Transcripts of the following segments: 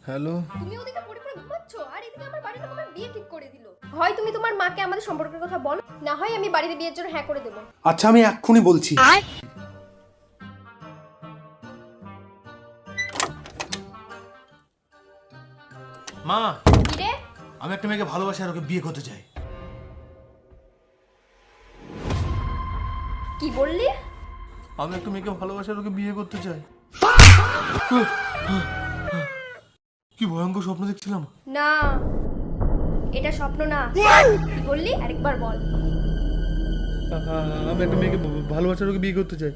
Hello, তুমি ওদিকে পড়ে পড়ে ঘুমাচ্ছ আর এদিকে আমার বাড়ির লোক আমার বিয়ে ঠিক করে দিল। হয় তুমি তোমার মাকে আমাদের সম্পর্কের কথা বলো, না হয় আমি বাড়িতে বিয়ের জন্য হ্যাঁ করে দেবো। আচ্ছা আমি এক্ষুনি বলছি। মা, কি রে? আমি একটা মেয়েকে ভালোবাসি আর ওকে বিয়ে করতে চাই। কি বললি? আমি একটা মেয়েকে ভালোবাসি আর ওকে বিয়ে করতে চাই। কি ভয়ঙ্কর স্বপ্ন দেখছিলাম। না, এটা স্বপ্ন না। কি বললি আরেকবার বল। আমি একটা মেয়েকে ভালোবাসি আর ওকে বিয়ে করতে চাই।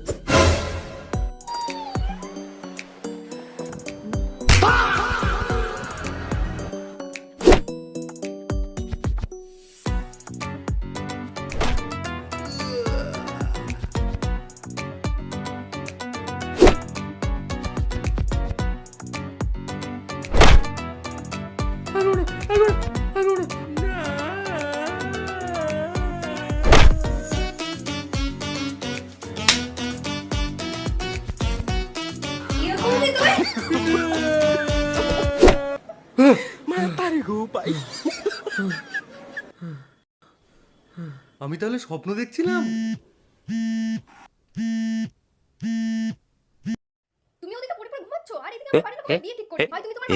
কি বললি তুই? আমি তাহলে স্বপ্ন দেখছিলাম। তুমি ওদিকে পড়ে পড়ে ঘুমাচ্ছ আর এদিকে আমার বাড়ির লোক আমার বিয়ে ঠিক করে। হয় তুমি তোমার